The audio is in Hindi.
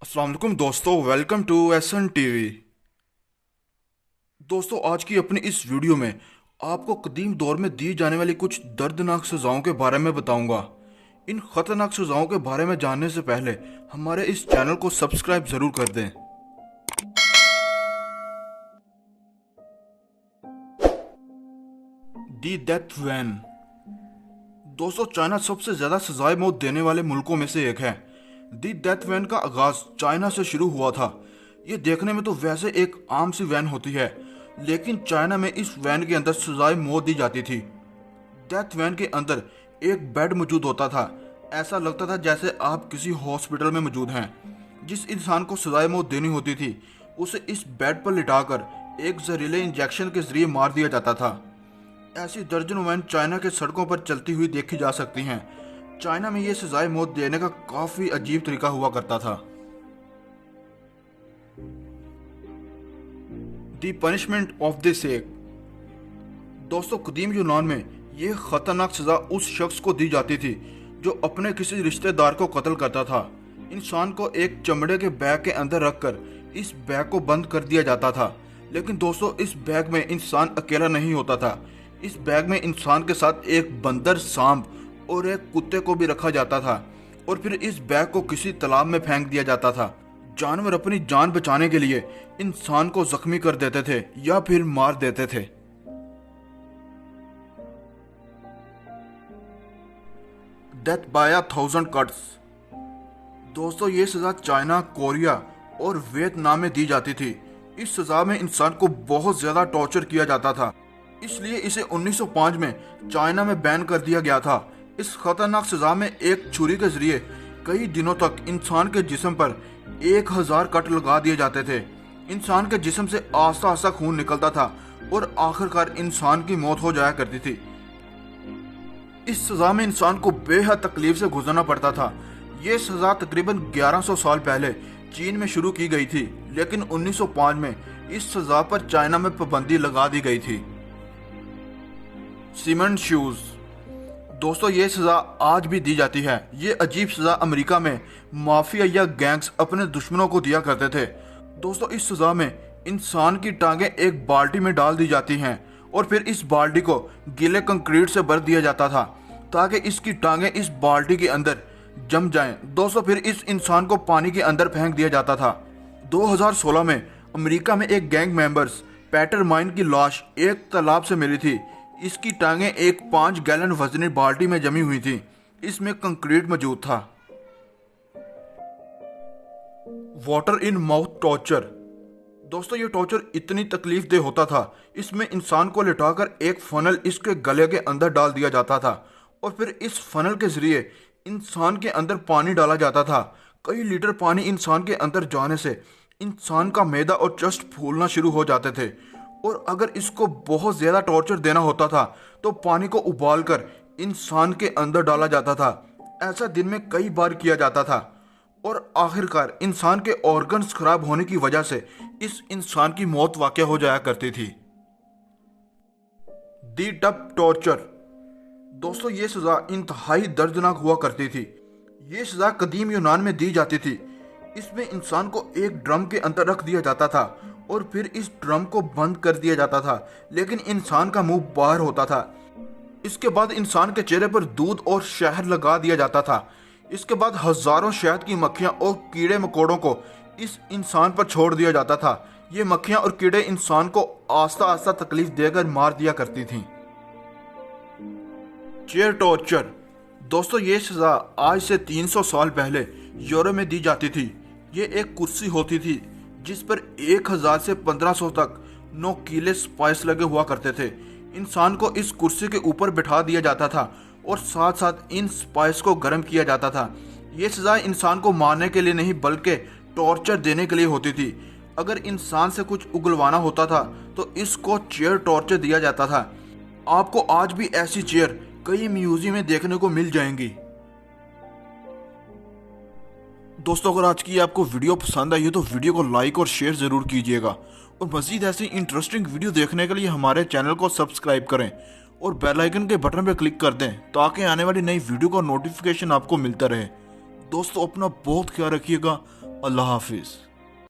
अस्सलाम वालेकुम दोस्तों, वेलकम टू एसन टीवी। दोस्तों, आज की अपनी इस वीडियो में आपको कदीम दौर में दी जाने वाली कुछ दर्दनाक सज़ाओं के बारे में बताऊंगा। इन ख़तरनाक सज़ाओं के बारे में जानने से पहले हमारे इस चैनल को सब्सक्राइब ज़रूर कर दें। दी डेथ वैन। दोस्तों, चाइना सबसे ज़्यादा सजाए मौत देने वाले मुल्कों में से एक है। दी डेथ वैन का आगाज चाइना से शुरू हुआ था। ये देखने में तो वैसे एक आम सी वैन होती है, लेकिन चाइना में इस वैन के अंदर सजाए मौत दी जाती थी। डेथ वैन के अंदर एक बेड मौजूद होता था। ऐसा लगता था जैसे आप किसी हॉस्पिटल में मौजूद हैं। जिस इंसान को सजाए मौत देनी होती थी, उसे इस बेड पर लिटाकर एक जहरीले इंजेक्शन के जरिए मार दिया जाता था। ऐसी दर्जनों वैन चाइना के सड़कों पर चलती हुई देखी जा सकती हैं। चाइना में ये सजाए मौत देने का काफी अजीब तरीका हुआ करता था। The punishment of the sake. दोस्तों, कदीम यूनान में यह खतरनाक सजा उस शख्स को दी जाती थी जो अपने किसी रिश्तेदार को कत्ल करता था। इंसान को एक चमड़े के बैग के अंदर रखकर इस बैग को बंद कर दिया जाता था। लेकिन दोस्तों, इस बैग में इंसान अकेला नहीं होता था। इस बैग में इंसान के साथ एक बंदर, सांप और एक कुत्ते को भी रखा जाता था, और फिर इस बैग को किसी तालाब में फेंक दिया जाता था। जानवर अपनी जान बचाने के लिए इंसान को जख्मी कर देते थे या फिर मार देते थे। Death by 1000 cuts. दोस्तों, ये सजा चाइना, कोरिया और वियतनाम में दी जाती थी। इस सजा में इंसान को बहुत ज्यादा टॉर्चर किया जाता था, इसलिए इसे 1905 में चाइना में बैन कर दिया गया था। इस खतरनाक सजा में एक छुरी के जरिए कई दिनों तक इंसान के जिस्म पर 1000 कट लगा दिए जाते थे। इंसान के जिस्म से आस्ता आस्ता खून निकलता था और आखिरकार इंसान की मौत हो जाया करती थी। इस सजा में इंसान को बेहद तकलीफ से गुजरना पड़ता था। ये सजा तकरीबन 1100 साल पहले चीन में शुरू की गई थी, लेकिन 1905 में इस सजा पर चाइना में पाबंदी लगा दी गई थी। Cement shoes. दोस्तों, ये सजा आज भी दी जाती है। ये अजीब सजा अमेरिका में माफिया या गैंग्स अपने दुश्मनों को दिया करते थे। दोस्तों, इस सजा में इंसान की टांगें एक बाल्टी में डाल दी जाती हैं और फिर इस बाल्टी को गीले कंक्रीट से भर दिया जाता था ताकि इसकी टांगें इस बाल्टी के अंदर जम जाएं। दोस्तों, फिर इस इंसान को पानी के अंदर फेंक दिया जाता था। 2016 में अमेरिका में एक गैंग मेंबर्स पैटर माइन की लाश एक तालाब से मिली थी। इसकी टांगें एक 5 गैलन वजनी बाल्टी में जमी हुई थी। इसमें कंक्रीट मौजूद था। Water in mouth torture. दोस्तों, ये टॉर्चर इतनी तकलीफ दे होता था। इसमें इंसान को लिटाकर एक फनल इसके गले के अंदर डाल दिया जाता था और फिर इस फनल के जरिए इंसान के अंदर पानी डाला जाता था। कई लीटर पानी इंसान के अंदर जाने से इंसान का मैदा और चस्ट फूलना शुरू हो जाते थे, और अगर इसको बहुत ज्यादा टॉर्चर देना होता था तो पानी को उबालकर इंसान के अंदर डाला जाता था। ऐसा दिन में कई बार किया जाता था और आखिरकार इंसान के ऑर्गन्स खराब होने की वजह से इस इंसान की मौत वाक़या हो जाया करती थी। दी टप टॉर्चर। दोस्तों, ये सजा इंतहाई दर्दनाक हुआ करती थी। ये सजा कदीम यूनान में दी जाती थी। इसमें इंसान को एक ड्रम के अंदर रख दिया जाता था और फिर इस ड्रम को बंद कर दिया जाता था, लेकिन इंसान का मुंह बाहर होता था। इसके बाद इंसान के चेहरे पर दूध और शहद लगा दिया जाता था। इसके बाद हजारों शहद की मक्खियां और कीड़े मकोड़ों को इस इंसान पर छोड़ दिया जाता था। ये मक्खियां और कीड़े इंसान को आस्ता आस्ता तकलीफ देकर मार दिया करती थीं। Chair torture. दोस्तों, ये सजा आज से 300 साल पहले यूरोप में दी जाती थी। ये एक कुर्सी होती थी जिस पर 1000 से 1500 तक नोकीले स्पाइस लगे हुआ करते थे। इंसान को इस कुर्सी के ऊपर बिठा दिया जाता था और साथ साथ इन स्पाइस को गर्म किया जाता था। ये सजा इंसान को मारने के लिए नहीं बल्कि टॉर्चर देने के लिए होती थी। अगर इंसान से कुछ उगलवाना होता था तो इसको चेयर टॉर्चर दिया जाता था। आपको आज भी ऐसी चेयर कई म्यूजियम में देखने को मिल जाएंगी। दोस्तों, अगर आज की आपको वीडियो पसंद आई है तो वीडियो को लाइक और शेयर जरूर कीजिएगा, और मजीद ऐसी इंटरेस्टिंग वीडियो देखने के लिए हमारे चैनल को सब्सक्राइब करें और बेल आइकन के बटन पर क्लिक कर दें ताकि आने वाली नई वीडियो का नोटिफिकेशन आपको मिलता रहे। दोस्तों, अपना बहुत ख्याल रखिएगा। अल्लाह हाफिज़।